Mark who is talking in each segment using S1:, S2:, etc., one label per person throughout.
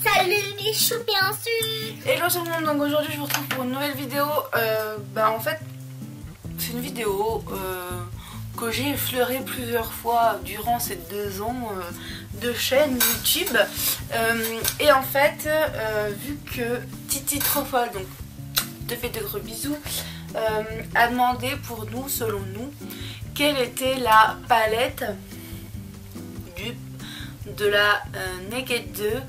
S1: Salut les choux bien sûr.
S2: Hello tout le monde, donc aujourd'hui je vous retrouve pour une nouvelle vidéo. En fait c'est une vidéo que j'ai effleurée plusieurs fois durant ces 2 ans de chaîne YouTube. Et en fait vu que Titi trop folle, donc te fait de gros bisous, a demandé pour nous, selon nous, quelle était la palette de la Naked 2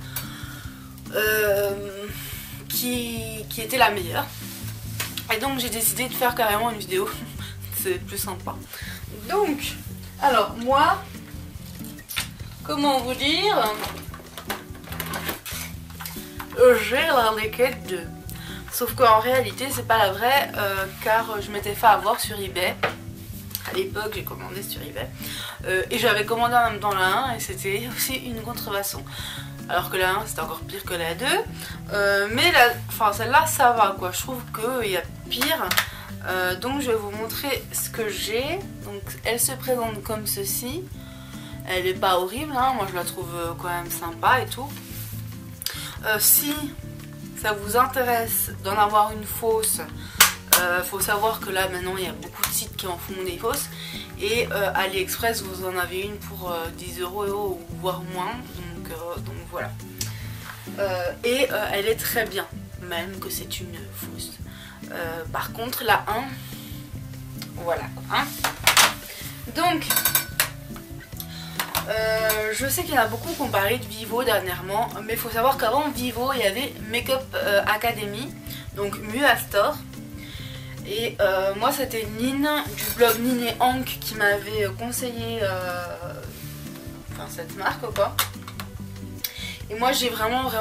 S2: qui était la meilleure. Et donc j'ai décidé de faire carrément une vidéo. C'est plus sympa. Donc, alors moi, comment vous dire, j'ai la Naked 2. Sauf qu'en réalité c'est pas la vraie, car je m'étais fait avoir sur eBay. À l'époque j'ai commandé sur eBay et j'avais commandé en même temps la 1 et c'était aussi une contrefaçon. Alors que la 1 c'était encore pire que la 2, mais celle-là ça va quoi, je trouve qu'il y a pire. Donc je vais vous montrer ce que j'ai. Donc elle se présente comme ceci. Elle est pas horrible, hein. Moi je la trouve quand même sympa et tout. Si ça vous intéresse d'en avoir une fausse, faut savoir que là maintenant il y a beaucoup de sites qui en font des fausses. Et AliExpress vous en avez une pour 10 € voire moins. Donc voilà. Et elle est très bien, même que c'est une fausse. Par contre la 1, voilà hein. Donc je sais qu'il y en a beaucoup qui ont parlé de Vivo dernièrement, mais il faut savoir qu'avant Vivo il y avait Makeup Academy, donc Mua Store. Et moi c'était Nine du blog Nine et Hank qui m'avait conseillé cette marque quoi. Et moi j'ai vraiment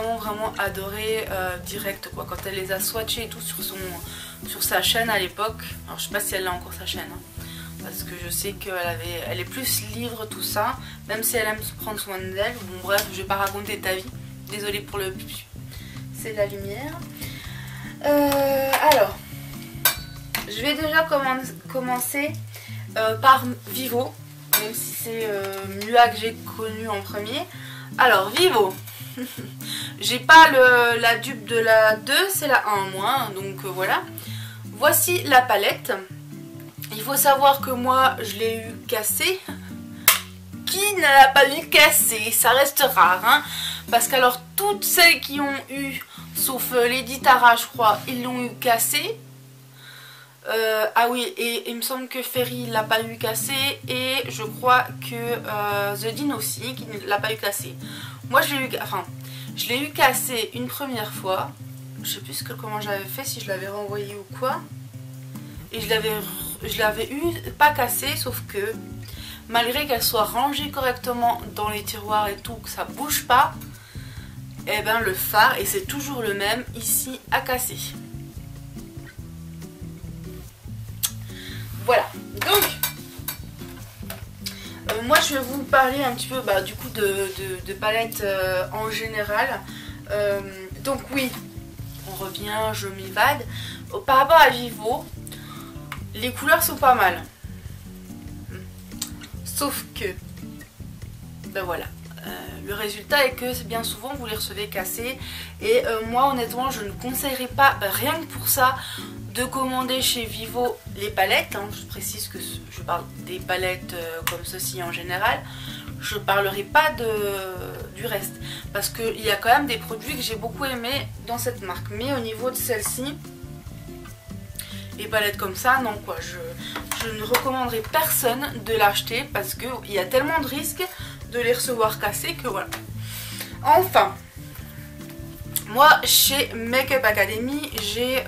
S2: adoré direct quoi, quand elle les a swatchés et tout sur sa chaîne à l'époque. Alors je sais pas si elle a encore sa chaîne hein, parce que je sais elle est plus livre tout ça, même si elle aime prendre soin d'elle. Bon bref, je vais pas raconter ta vie, désolée pour le c'est la lumière. Alors je vais déjà commencer par Vivo, même si c'est Mua que j'ai connu en premier. Alors Vivo, j'ai pas la dupe de la 2, c'est la 1 moi, donc voilà. Voici la palette. Il faut savoir que moi je l'ai eu cassée. Qui ne l'a pas eu cassée? Ça reste rare hein, parce qu'alors toutes celles qui ont eu, sauf Lady Tara je crois, ils l'ont eu cassée. Ah oui, et il me semble que Ferry l'a pas eu cassé, et je crois que The Dean aussi qui ne l'a pas eu cassé. Moi je l'ai eu cassé une première fois, je sais plus comment j'avais fait, si je l'avais renvoyé ou quoi, et je l'avais eu pas cassé, sauf que malgré qu'elle soit rangée correctement dans les tiroirs et tout, que ça bouge pas, et ben le fard, et c'est toujours le même ici, a cassé. Voilà, donc moi je vais vous parler un petit peu du coup de palettes en général. Donc oui, on revient, je m'évade. Par rapport à Vivo, les couleurs sont pas mal. Sauf que, ben voilà, le résultat est que bien souvent vous les recevez cassés. Et moi honnêtement je ne conseillerais pas, rien que pour ça, de commander chez Vivo les palettes, hein. Je précise que je parle des palettes comme ceci en général. Je parlerai pas du reste, parce qu'il y a quand même des produits que j'ai beaucoup aimé dans cette marque. Mais au niveau de celle-ci, les palettes comme ça, non quoi, je ne recommanderais personne de l'acheter, parce qu'il y a tellement de risques de les recevoir cassés que voilà. Enfin, moi chez Makeup Academy j'ai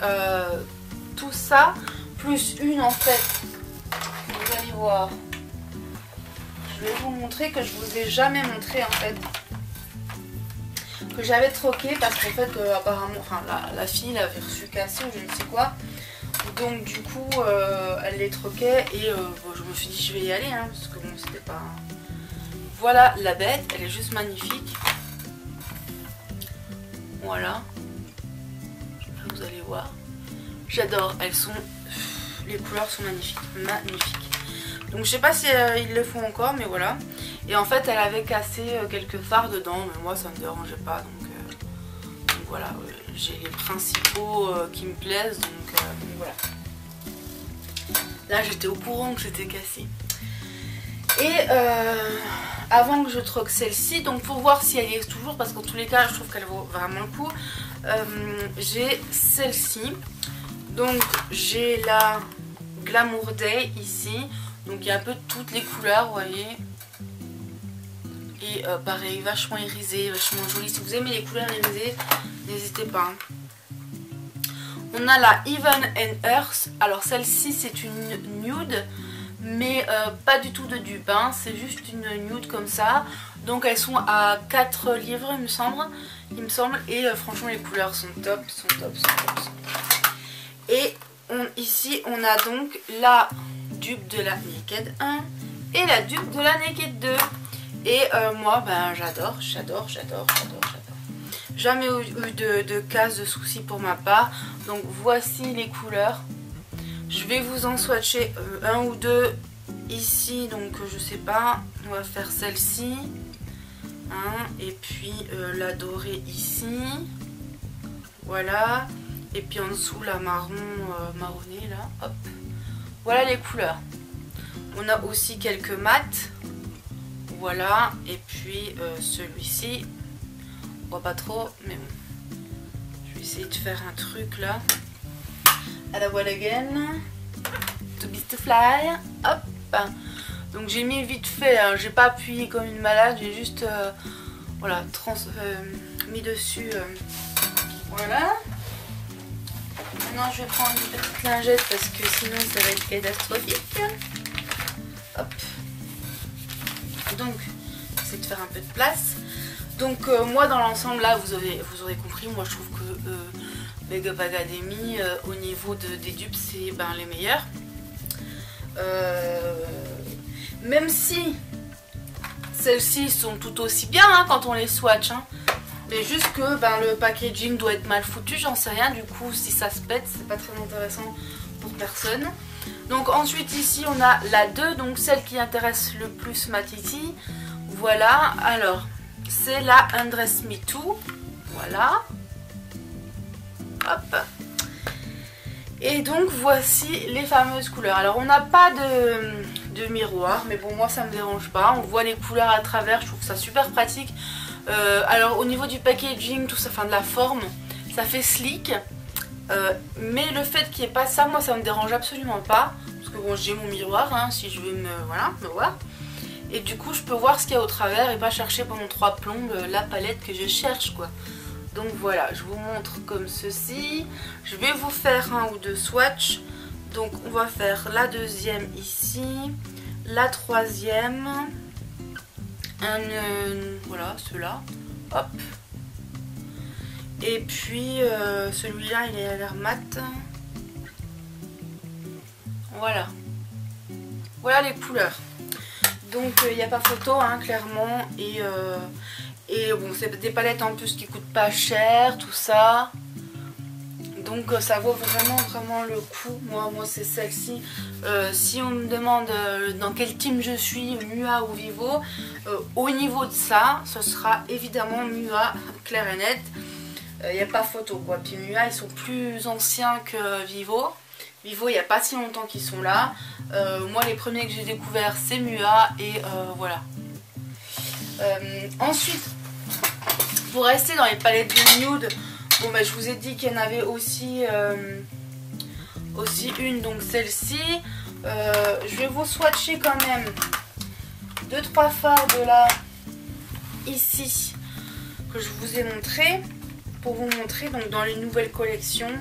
S2: tout ça, plus une en fait, vous allez voir, je vais vous montrer que je vous ai jamais montré en fait, que j'avais troqué parce qu'en fait apparemment, la fille l'avait reçu cassée ou je ne sais quoi, donc du coup elle les troquait et je me suis dit je vais y aller hein, parce que bon c'était pas... Voilà la bête, elle est juste magnifique, voilà, vous allez voir. J'adore, les couleurs sont magnifiques. Donc je sais pas si ils le font encore, mais voilà. Et en fait elle avait cassé quelques fards dedans, mais moi ça me dérangeait pas, donc voilà, j'ai les principaux qui me plaisent, donc voilà. Là j'étais au courant que c'était cassé. Et avant que je troque celle-ci, donc pour voir si elle y est toujours, parce qu'en tous les cas je trouve qu'elle vaut vraiment le coup, j'ai celle-ci. Donc j'ai la Glamour Day ici, donc il y a un peu toutes les couleurs, vous voyez. Et pareil, vachement irisé, vachement joli. Si vous aimez les couleurs irisées, n'hésitez pas. On a la Even and Earth. Alors celle-ci c'est une nude, mais pas du tout de dupe, hein. C'est juste une nude comme ça. Donc elles sont à 4 livres il me semble. Et franchement les couleurs sont top, sont top. Et ici on a donc la dupe de la Naked 1 et la dupe de la Naked 2. Et moi ben j'adore. Jamais eu de casse, de soucis pour ma part. Donc voici les couleurs. Je vais vous en swatcher un ou deux ici. Donc je sais pas. On va faire celle-ci. Hein, et puis la dorée ici. Voilà. Et puis en dessous la marronnée là. Hop. Voilà les couleurs. On a aussi quelques mats. Voilà. Et puis celui-ci. On voit pas trop, mais bon. Je vais essayer de faire un truc là. À la wall again. To be to fly. Hop. Donc j'ai mis vite fait, hein. J'ai pas appuyé comme une malade, j'ai juste voilà, mis dessus. Voilà. Maintenant je vais prendre une petite lingette parce que sinon ça va être catastrophique. Hop. Donc j'essaie de faire un peu de place. Donc moi dans l'ensemble là vous aurez compris, moi je trouve que Makeup Academy au niveau des dupes c'est les meilleurs. Même si celles-ci sont tout aussi bien hein, quand on les swatch, hein. Mais juste que le packaging doit être mal foutu, j'en sais rien, du coup si ça se pète c'est pas très intéressant pour personne. Donc ensuite ici on a la 2, donc celle qui intéresse le plus ma titi. Voilà, alors c'est la Undress Me Too, voilà. Hop. Et donc voici les fameuses couleurs. Alors on n'a pas de miroir, mais bon moi ça me dérange pas. On voit les couleurs à travers, je trouve ça super pratique. Alors au niveau du packaging, tout ça, enfin de la forme, ça fait slick. Mais le fait qu'il n'y ait pas ça, moi ça me dérange absolument pas. Parce que bon j'ai mon miroir, hein, si je veux me voir. Et du coup je peux voir ce qu'il y a au travers et pas chercher pendant 3 plombes la palette que je cherche quoi. Donc voilà, je vous montre comme ceci. Je vais vous faire un ou deux swatchs. Donc on va faire la deuxième ici, la troisième, voilà ceux-là, hop. Et puis celui-là il a l'air mat. Voilà. Voilà les couleurs. Donc il n'y a pas photo hein, clairement. Et bon c'est des palettes en plus qui coûtent pas cher, tout ça. Donc ça vaut vraiment le coup. Moi c'est celle-ci. Si on me demande dans quel team je suis, Mua ou Vivo, au niveau de ça, ce sera évidemment Mua, clair et net. Il n'y a pas photo quoi. Puis Mua ils sont plus anciens que Vivo. Vivo il n'y a pas si longtemps qu'ils sont là. Moi les premiers que j'ai découverts c'est Mua et voilà. Ensuite, pour rester dans les palettes de nude, bon je vous ai dit qu'il y en avait aussi une, donc celle-ci. Je vais vous swatcher quand même 2-3 fards de là ici que je vous ai montré pour vous montrer donc dans les nouvelles collections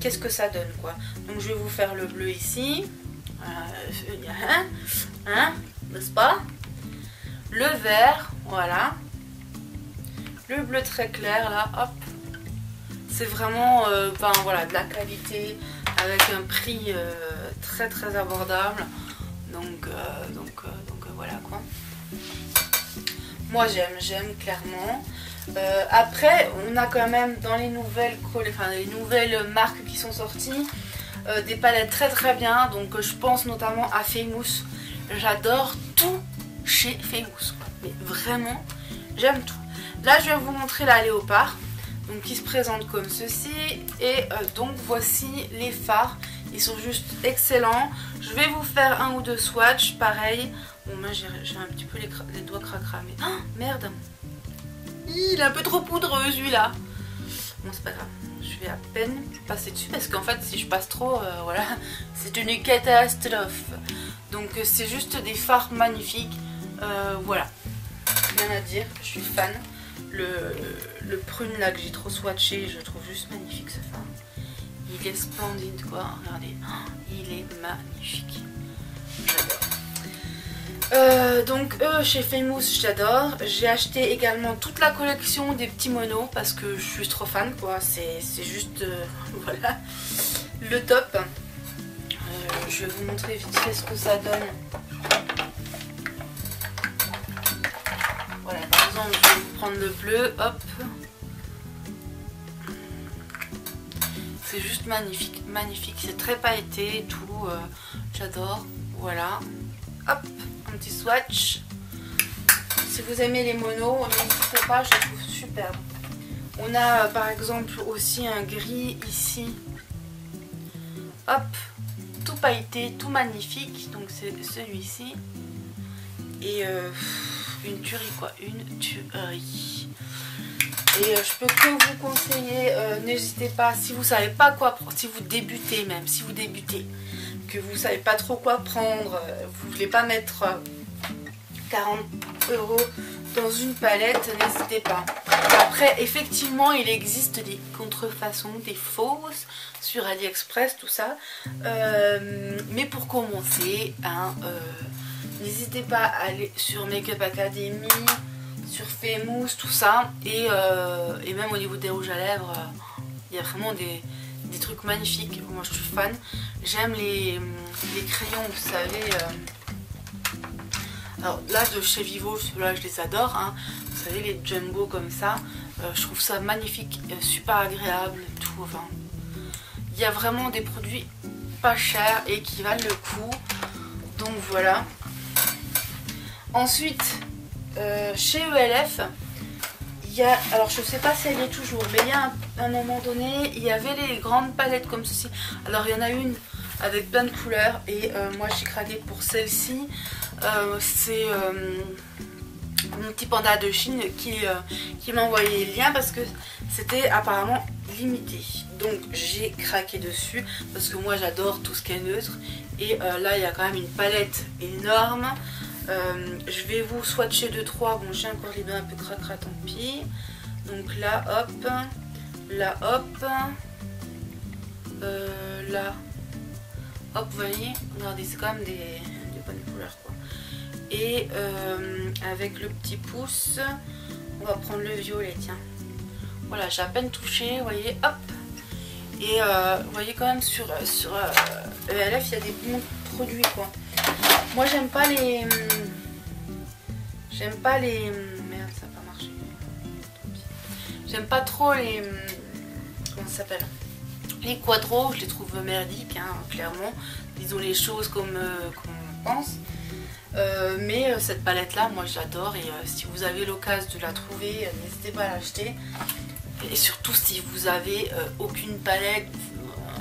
S2: qu'est-ce que ça donne quoi. Donc je vais vous faire le bleu ici, n'est-ce pas? Le vert, voilà. Le bleu très clair là, hop. C'est vraiment voilà, de la qualité avec un prix très abordable. Donc voilà quoi. Moi j'aime clairement. Après on a quand même dans les nouvelles marques qui sont sorties des palettes très bien. Donc je pense notamment à Famous. J'adore tout chez Famous, mais vraiment j'aime tout. Là je vais vous montrer la léopard. Donc qui se présente comme ceci. Et donc voici les fards. Ils sont juste excellents. Je vais vous faire un ou deux swatchs, pareil. Bon, moi j'ai un petit peu les doigts cracramés. Oh, merde. Il est un peu trop poudreux celui-là. Bon, c'est pas grave. Je vais à peine passer dessus parce qu'en fait, si je passe trop, voilà, c'est une catastrophe. Donc c'est juste des fards magnifiques. Voilà. Rien à dire. Je suis fan. Le prune là que j'ai trop swatché, je trouve juste magnifique ce fard. Il est splendide quoi, regardez, il est magnifique, j'adore. Donc chez Famous j'adore, j'ai acheté également toute la collection des petits monos parce que je suis trop fan quoi, c'est juste, voilà, le top. Je vais vous montrer vite fait ce que ça donne. Voilà, par exemple je vais vous prendre le bleu, hop. C'est juste magnifique, magnifique, c'est très pailleté et tout, j'adore, voilà. Hop, un petit swatch. Si vous aimez les monos, n'hésitez pas, je les trouve superbes. On a par exemple aussi un gris ici. Hop, tout pailleté, tout magnifique, donc c'est celui-ci. Et une tuerie quoi, une tuerie. Et je peux que vous conseiller, n'hésitez pas, si vous savez pas quoi prendre, si vous débutez même, si vous débutez, que vous savez pas trop quoi prendre, vous voulez pas mettre 40 € dans une palette, n'hésitez pas. Après, effectivement, il existe des contrefaçons, des fausses sur AliExpress, tout ça. Mais pour commencer, hein, n'hésitez pas à aller sur Make-up Academy, sur Famous, tout ça, et même au niveau des rouges à lèvres, il y a vraiment des trucs magnifiques. Moi je suis fan, j'aime les crayons, vous savez, alors là de chez Vivo, ceux-là je les adore, hein. Vous savez les jumbo comme ça, je trouve ça magnifique, super agréable, tout, enfin, il y a vraiment des produits pas chers et qui valent le coup, donc voilà. Ensuite, chez ELF, il y a, alors je sais pas si elle est toujours, mais il y a un moment donné, il y avait les grandes palettes comme ceci. Alors il y en a une avec plein de couleurs et moi j'ai craqué pour celle-ci. C'est mon petit panda de Chine qui m'a envoyé le lien parce que c'était apparemment limité. Donc j'ai craqué dessus parce que moi j'adore tout ce qui est neutre. Et là il y a quand même une palette énorme. Je vais vous swatcher 2-3. Bon, j'ai encore les doigts un peu cracra, tant pis. Donc là, hop. Là, hop. Là. Hop, vous voyez. Regardez, c'est quand même des bonnes couleurs, quoi. Et avec le petit pouce, on va prendre le violet, tiens. Voilà, j'ai à peine touché, vous voyez, hop. Et vous voyez quand même sur ELF, il y a des bons produits, quoi. Moi j'aime pas les... Merde, ça n'a pas marché. J'aime pas trop les... Comment ça s'appelle? Les quadros, je les trouve merdiques, hein, clairement. Ils ont les choses comme on pense. Mais cette palette là, moi j'adore. Et si vous avez l'occasion de la trouver, n'hésitez pas à l'acheter. Et surtout si vous avez aucune palette...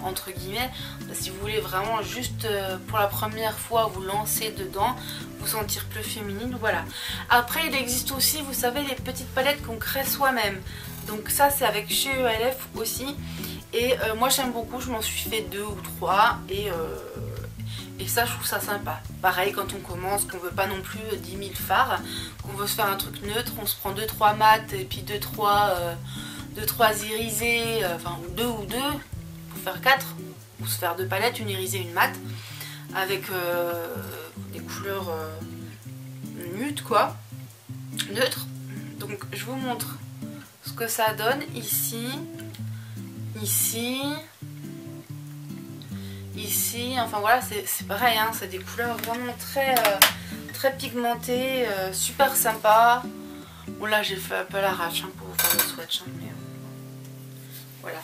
S2: entre guillemets, si vous voulez vraiment juste pour la première fois vous lancer dedans, vous sentir plus féminine, voilà. Après il existe aussi, vous savez, les petites palettes qu'on crée soi-même, donc ça c'est avec chez ELF aussi, et moi j'aime beaucoup, je m'en suis fait 2 ou 3 et ça je trouve ça sympa. Pareil quand on commence, qu'on veut pas non plus 10 000 fards, qu'on veut se faire un truc neutre, on se prend 2-3 mat et puis 2-3 irisés, enfin 2 ou 2 pour faire 4, ou se faire 2 palettes, une irisée, une mat, avec des couleurs nudes quoi, neutres. Donc je vous montre ce que ça donne ici, ici, ici, enfin voilà, c'est pareil, hein, c'est des couleurs vraiment très pigmentées, super sympa. Bon là j'ai fait un peu l'arrache, hein, pour vous faire le swatch, hein, mais voilà.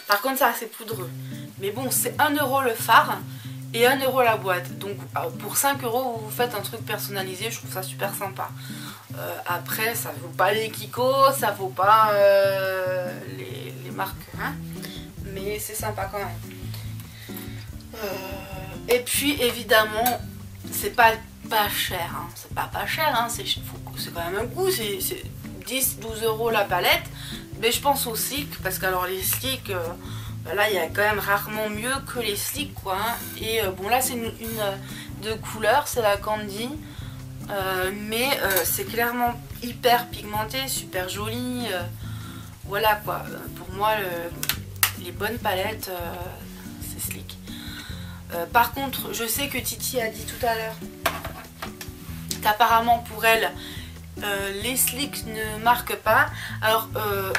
S2: Par contre ça c'est poudreux, mais bon c'est 1 € le fard et 1 € la boîte, donc pour 5 € vous faites un truc personnalisé, je trouve ça super sympa. Après, ça vaut pas les Kiko, ça vaut pas les marques, hein, mais c'est sympa quand même. Et puis évidemment, c'est pas cher, hein. C'est pas cher, hein. C'est quand même un coût, c'est 10-12 € la palette. Mais je pense aux slicks, parce que alors les slicks, là il y a quand même rarement mieux que les slicks, quoi, hein. Et bon, là c'est une de couleur, c'est la Candy. Mais c'est clairement hyper pigmenté, super joli. Voilà quoi, pour moi les bonnes palettes c'est slick. Par contre, je sais que Titi a dit tout à l'heure qu'apparemment pour elle les slicks ne marquent pas. Alors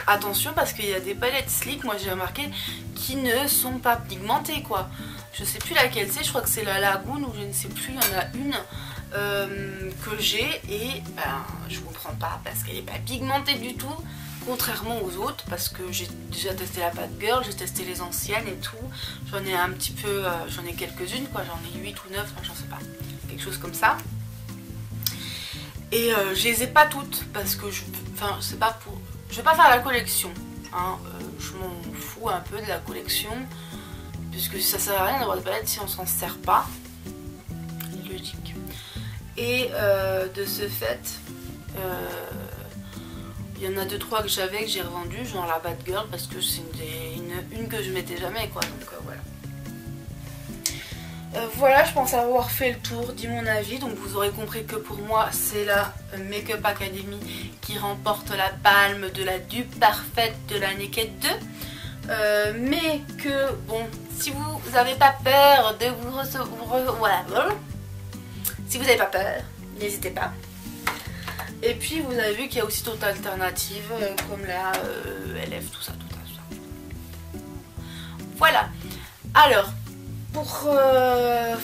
S2: attention, parce qu'il y a des palettes slick, moi j'ai remarqué, qui ne sont pas pigmentées, quoi. Je sais plus laquelle c'est, je crois que c'est la Lagoon ou je ne sais plus, il y en a une que j'ai et ben je comprends pas parce qu'elle n'est pas pigmentée du tout, contrairement aux autres, parce que j'ai déjà testé la Bad Girl, j'ai testé les anciennes et tout, j'en ai un petit peu, j'en ai quelques-unes, quoi, j'en ai 8 ou 9, enfin, j'en sais pas, quelque chose comme ça. Et je les ai pas toutes parce que je vais pas faire la collection, hein, je m'en fous un peu de la collection puisque ça sert à rien d'avoir des palettes si on s'en sert pas, logique. Et de ce fait, il y en a 2-3 que j'avais que j'ai revendu, genre la Bad Girl, parce que c'est une que je mettais jamais, quoi, donc voilà. Voilà, je pense avoir fait le tour, dit mon avis. Donc vous aurez compris que pour moi c'est la Make Up Academy qui remporte la palme de la dupe parfaite de la Naked 2. Mais que bon, si vous n'avez pas peur de vous recevoir, voilà, si vous n'avez pas peur, n'hésitez pas. Et puis vous avez vu qu'il y a aussi d'autres alternatives comme la LF, tout ça. Voilà. Alors, pour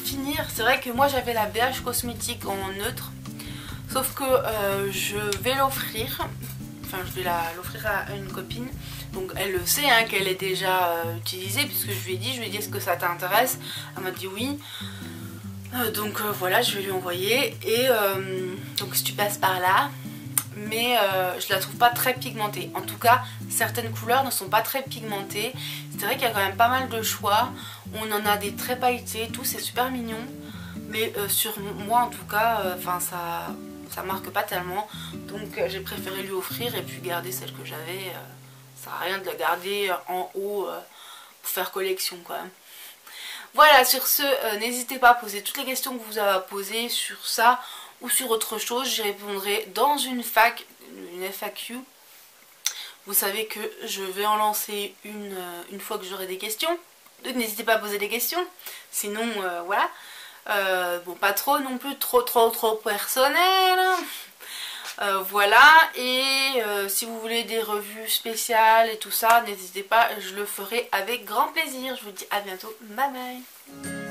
S2: finir, c'est vrai que moi j'avais la BH Cosmétique en neutre, sauf que je vais l'offrir, enfin je vais l'offrir à une copine, donc elle le sait, hein, qu'elle est déjà utilisée, puisque je lui ai dit est-ce que ça t'intéresse, elle m'a dit oui, donc voilà, je vais lui envoyer, et donc si tu passes par là, mais je la trouve pas très pigmentée. En tout cas, certaines couleurs ne sont pas très pigmentées. C'est vrai qu'il y a quand même pas mal de choix. On en a des très pailletés, tout, c'est super mignon. Mais sur moi, en tout cas, ça marque pas tellement. Donc j'ai préféré lui offrir et puis garder celle que j'avais. Ça sert à rien de la garder en haut pour faire collection, quoi. Voilà, sur ce, n'hésitez pas à poser toutes les questions que vous avez à poser sur ça ou sur autre chose, j'y répondrai dans une FAQ. Vous savez que je vais en lancer une fois que j'aurai des questions. Donc n'hésitez pas à poser des questions. Sinon, voilà. Bon, pas trop non plus, trop personnel. Voilà. Et si vous voulez des revues spéciales et tout ça, n'hésitez pas, je le ferai avec grand plaisir. Je vous dis à bientôt. Bye bye.